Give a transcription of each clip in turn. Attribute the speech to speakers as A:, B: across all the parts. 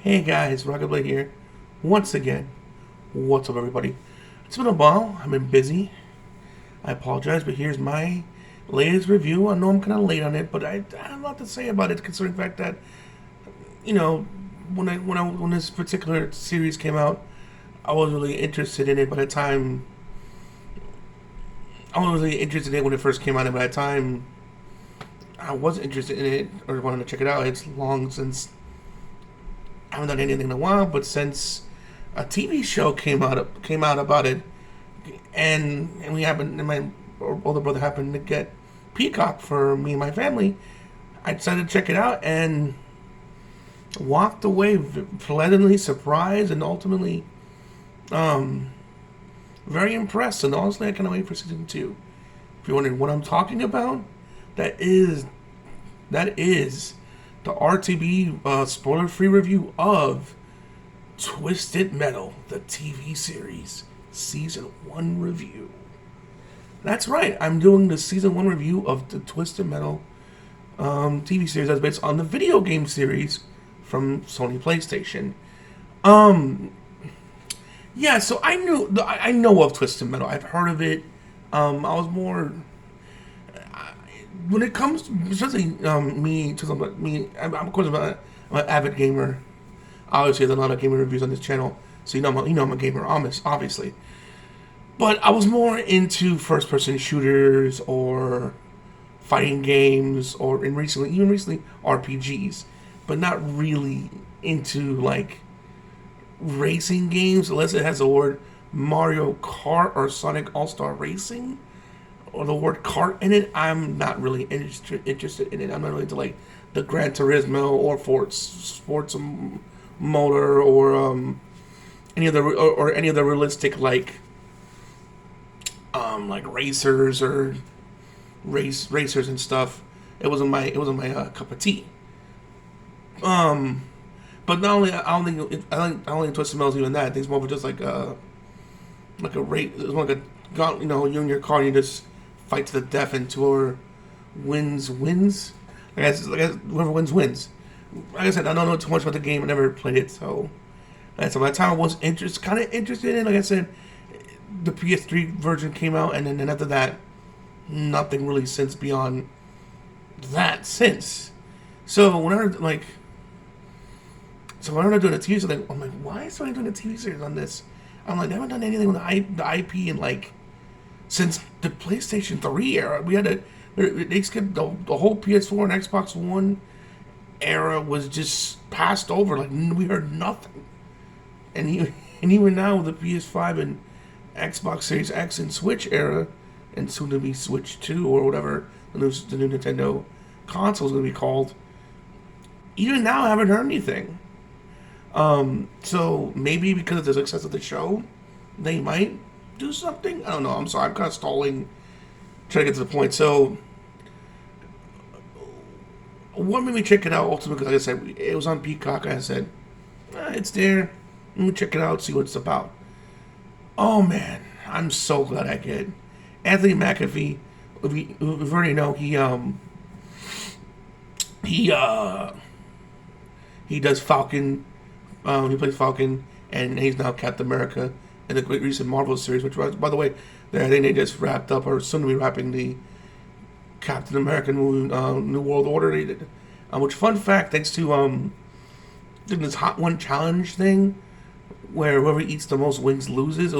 A: Hey guys, Rockingtheblade here. Once again, what's up everybody? It's been a while, I've been busy. I apologize, but here's my latest review. I know I'm kind of late on it, but I have a lot to say about it, considering the fact that, you know, when this particular series came out, I was really interested in it by the time. I was really interested in it when it first came out, and by the time I was interested in it or wanted to check it out, it's long since I haven't done anything in a while, but since a TV show came out about it, and we happened, and my older brother happened to get Peacock for me and my family, I decided to check it out and walked away pleasantly surprised and ultimately very impressed. And honestly, I cannot wait for season 2. If you're wondering what I'm talking about, that is the RTB spoiler-free review of Twisted Metal, the TV series, Season 1 review. That's right, I'm doing the Season 1 review of the Twisted Metal TV series that's based on the video game series from Sony PlayStation. Yeah, so I know of Twisted Metal. I've heard of it. I was more when it comes to, especially I'm of course I'm an avid gamer. Obviously, there's a lot of gaming reviews on this channel, so I'm a gamer, obviously. But I was more into first-person shooters or fighting games, or even recently RPGs, but not really into like racing games unless it has the word Mario Kart or Sonic All-Star Racing or the word kart in it. I'm not really interested in it. I'm not really into like the Gran Turismo or Sports Motor or any of the realistic like racers or racers and stuff. It wasn't my cup of tea. But not only I don't think Twisted Metal is even that. I think it's more of just like a race. It's more like a gauntlet. You in your car and you just fight to the death, and whoever wins. I guess whoever wins. Like I said, I don't know too much about the game. I never played it, so by the time I was kind of interested in it, like I said, the PS3 version came out, and then after that, nothing really since beyond that since. So whenever I'm doing a TV series, I'm like, why is Sony doing a TV series on this? I'm like, they haven't done anything with the IP in like since the PlayStation 3 era. They skipped the whole PS4 and Xbox One era was just passed over. Like we heard nothing. And even now with the PS5 and Xbox Series X and Switch era, and soon to be Switch 2 or whatever the new Nintendo console is going to be called. Even now, I haven't heard anything. So maybe because of the success of the show, they might do something. I don't know. I'm sorry. I'm kind of stalling, trying to get to the point. So, what made me check it out ultimately? Because like I said, it was on Peacock. I said, it's there. Let me check it out, see what it's about. Oh man, I'm so glad I did. Anthony McAfee, we already know he does Falcon. He plays Falcon, and he's now Captain America in the great recent Marvel series. Which, by the way, I think they just wrapped up, or soon to be wrapping the Captain America movie, New World Order. They did. Which, fun fact, thanks to this Hot One Challenge thing, where whoever eats the most wings loses.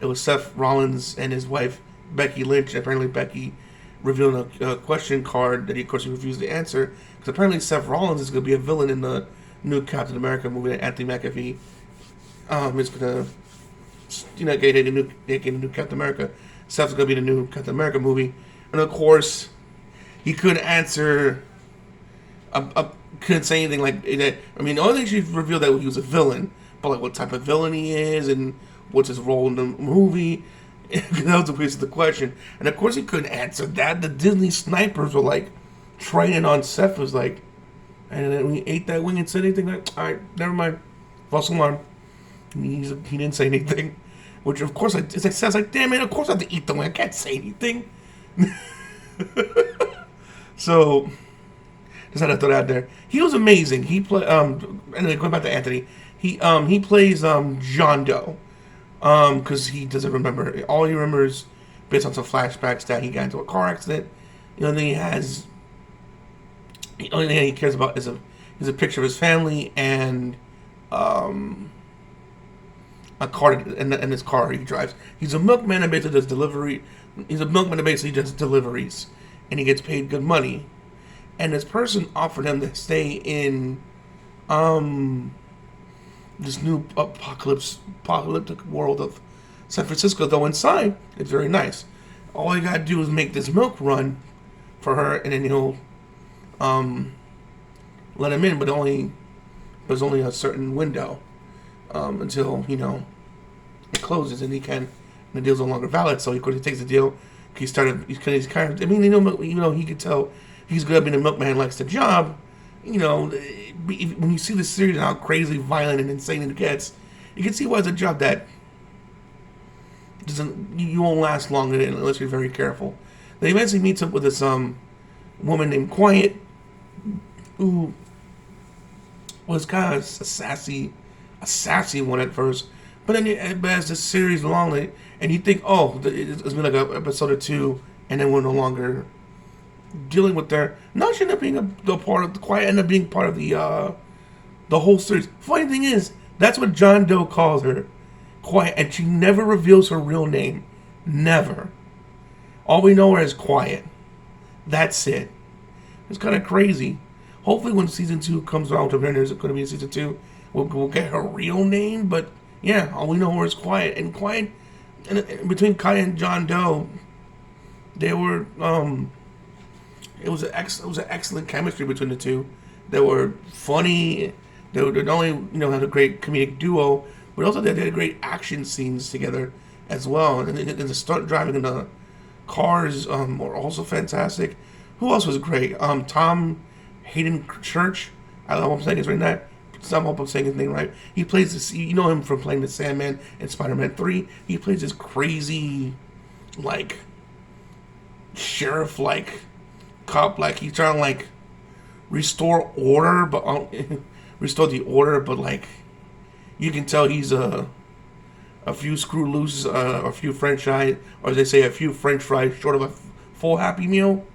A: It was Seth Rollins and his wife Becky Lynch. Apparently, Becky revealed a question card that he, of course, refused to answer, because apparently Seth Rollins is going to be a villain in the new Captain America movie that Anthony McAfee is going to get a new Captain America. Seth's going to be the new Captain America movie, and of course, he couldn't answer. Couldn't say anything like that. I mean, the only thing she revealed that he was a villain, but like what type of villain he is and what's his role in the movie. That was the piece of the question, and of course he couldn't answer that. The Disney snipers were like training on Seth. Was like, and then when he ate that wing and said anything, like, all right, never mind, false alarm. He didn't say anything, which of course as I said, I was like, damn it, of course I have to eat the wing. I can't say anything. So Just had to throw that out there. He was amazing. He play and then going back to Anthony, he plays John Doe, because he doesn't remember. All he remembers, based on some flashbacks, that he got into a car accident. Then he has. The only thing he cares about is a picture of his family and a car in his car he drives. He's a milkman that basically does delivery. He's a milkman that basically does deliveries, and he gets paid good money. And this person offered him to stay in this new apocalyptic world of San Francisco. Though inside, it's very nice. All you gotta do is make this milk run for her, and then he'll let him in, but there's only a certain window until it closes, and the deal's no longer valid. So of course he takes the deal. He's kind of. I mean, he could tell he's good at being a milkman, likes the job. When you see the series and how crazy, violent, and insane it gets, you can see why it's a job that you won't last long in it unless you're very careful. Then he eventually meets up with this woman named Quiet, who was kind of a sassy one at first, but then as the series along, and you think, it's been like an episode or two, and then we're no longer dealing with their. No, she ended up being the part of the Quiet, ended up being part of the whole series. Funny thing is, that's what John Doe calls her, Quiet, and she never reveals her real name, never. All we know her as Quiet. That's it. It's kind of crazy. Hopefully, when season 2 comes around, there's going to be a season 2. We'll get her real name, but yeah, all we know her is Quiet. And Quiet, and between Quiet and John Doe, they were it was an excellent chemistry between the two. They were funny. They not only had a great comedic duo, but also they had great action scenes together as well. And the stunt driving in the cars were also fantastic. Who else was great? Tom Hayden Church. I don't know if I'm saying his right. I hope I'm saying his name right. He plays this. You know him from playing the Sandman in Spider-Man 3. He plays this crazy, sheriff, cop. He's trying to restore order, but restore the order. But you can tell he's a few screw loose, a few French fries, or as they say, a few French fries short of a full Happy Meal.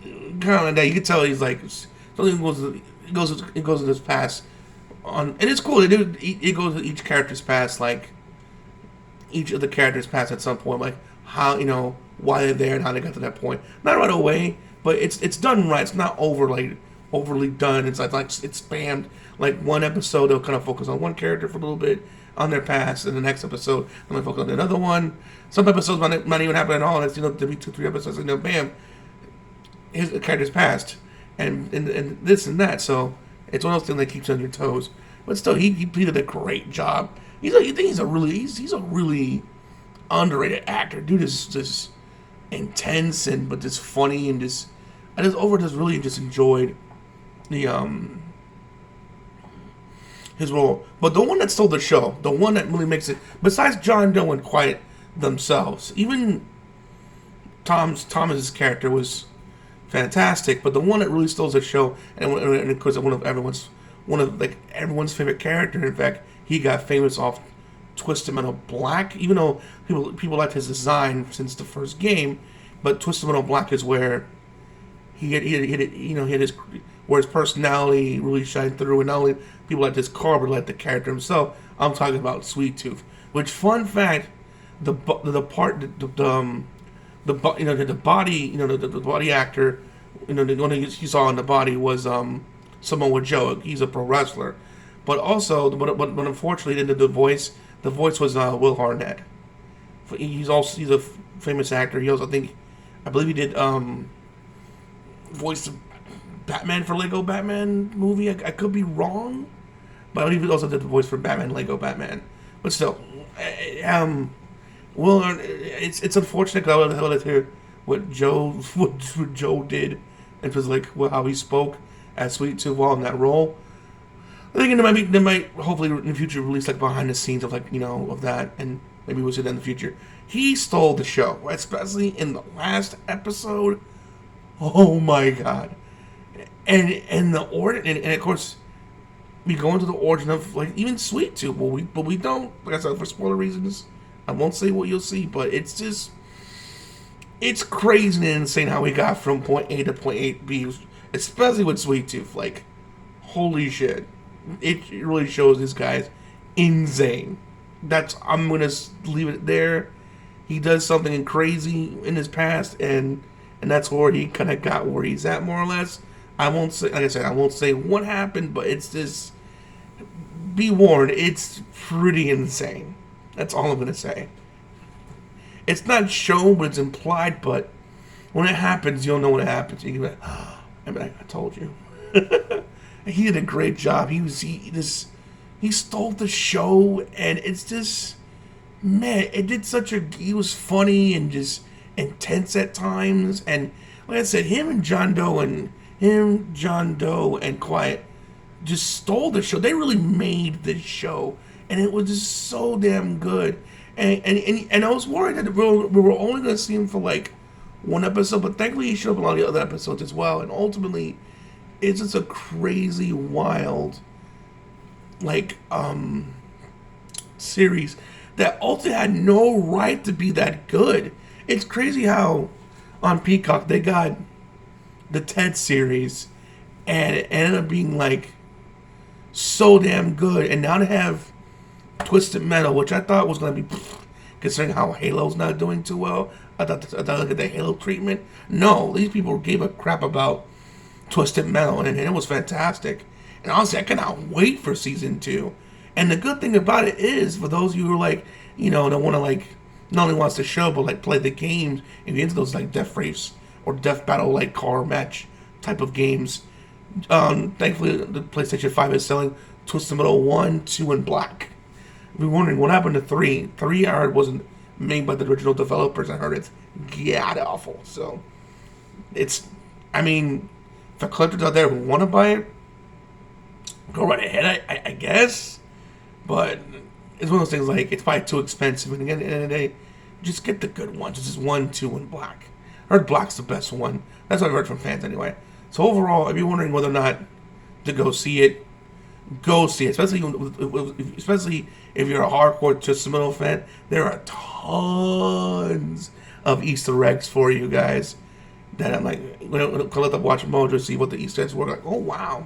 A: Kind of like that. You can tell he's something goes in his past. And it's cool. It goes to each character's past, each of the characters' past at some point, how why they're there and how they got to that point. Not right away, but it's done right. It's not overly done. It's it's spammed. One episode they'll kind of focus on one character for a little bit on their past, and the next episode they might focus on another one. Some episodes might not even happen at all. It's there'll be 2-3 episodes, and bam, his character's past, and this and that. So it's one of those things that keeps you on your toes. But still, he did a great job. He's a really underrated actor. Dude is just intense but just funny and I just really enjoyed the his role. But the one that stole the show, the one that really makes it, besides John Doe and Quiet themselves, even Thomas's character was fantastic, but the one that really stole the show, and of course one of everyone's favorite character. In fact, he got famous off Twisted Metal Black, even though people liked his design since the first game. But Twisted Metal Black is where he had where his personality really shined through, and not only people liked his car, but liked the character himself. I'm talking about Sweet Tooth. Which, fun fact, the body actor, the one you saw in the body was Samoa Joe. He's a pro wrestler, but also, but unfortunately, the voice was Will Arnett. He's a famous actor. He also, I believe he did voice of Batman for Lego Batman movie. I could be wrong, but I believe he also did the voice for Batman Lego Batman. But still, Will Arnett, it's unfortunate because I would have liked to hear what Joe did, and was how he spoke as Sweet Tooth while in that role. I think they might hopefully in the future release behind the scenes of of that, and maybe we'll see that in the future. He stole the show, especially in the last episode. Oh my god! and the origin, and of course, we go into the origin of like even Sweet Tooth, but we don't. Like I said, for spoiler reasons, I won't say what you'll see, but it's just it's crazy and insane how we got from point A to point 8B, especially with Sweet Tooth. Like, holy shit, it really shows this guy's insane. I'm gonna leave it there. He does something crazy in his past, and that's where he kind of got where he's at, more or less. I won't say, like I said, I won't say what happened, but it's just, be warned, it's pretty insane. That's all I'm gonna say. It's not shown, but it's implied. But when it happens, you'll know when it happens. You can be like, oh, I told you. He did a great job. He stole the show, and it's just, man, it did he was funny and just intense at times. And like I said, John Doe and Quiet just stole the show. They really made this show, and it was just so damn good. And I was worried that we were only going to see him for like one episode, but thankfully he showed up in a lot of the other episodes as well. And ultimately, it's just a crazy, wild, like, series that ultimately had no right to be that good. It's crazy how on Peacock they got the Ted series, and it ended up being like so damn good. And now they have Twisted Metal, which I thought was going to be, considering how Halo's not doing too well. I thought look at the Halo treatment. No, these people gave a crap about Twisted Metal, and it was fantastic. And honestly, I cannot wait for season 2. And the good thing about it is, for those of you who are like, you know, don't want to like, not only watch the show, but like play the games, and get into those like Death Race or Death Battle like car match type of games. Thankfully, the PlayStation 5 is selling Twisted Metal 1, 2, and Black. If you're wondering what happened to 3, 3 I heard wasn't made by the original developers. I heard it's god awful. So it's, I mean, for collectors out there who want to buy it, go right ahead, I guess. But it's one of those things like, it's probably too expensive. And again, at the end of the day, just get the good ones. It's just 1, 2, and Black. I heard Black's the best one. That's what I've heard from fans anyway. So overall, if you're wondering whether or not to go see it, go see it. Especially if you're a hardcore Twisted Metal fan. There are tons of Easter eggs for you guys that I'm like, when I call up Watch Mojo, see what the Easter eggs were. Like, oh wow,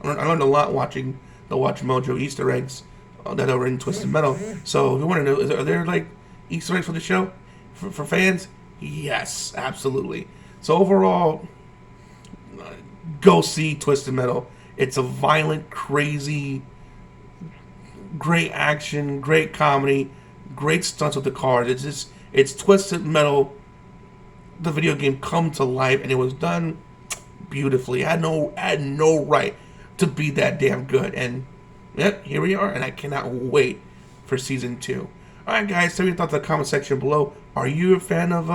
A: I learned a lot watching the Watch Mojo Easter eggs that are in Twisted Metal. So if you want to know, are there like Easter eggs for the show for fans? Yes, absolutely. So overall, go see Twisted Metal. It's a violent, crazy, great action, great comedy, great stunts with the cars. It's Twisted Metal, the video game, come to life, and it was done beautifully. It had no right to be that damn good. And yep, here we are, and I cannot wait for season 2. Alright guys, tell me your thoughts in the comment section below. Are you a fan of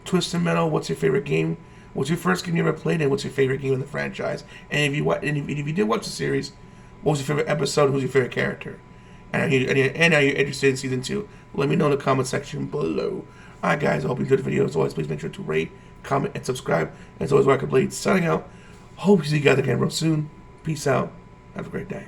A: Twisted Metal? What's your favorite game? What's your first game you ever played, and what's your favorite game in the franchise? And if you did watch the series, what was your favorite episode? Who's your favorite character? And are you interested in season 2? Let me know in the comment section below. Alright guys, I hope you enjoyed the video. As always, please make sure to rate, comment, and subscribe. And as always, RTB signing out. Hope to see you guys again real soon. Peace out. Have a great day.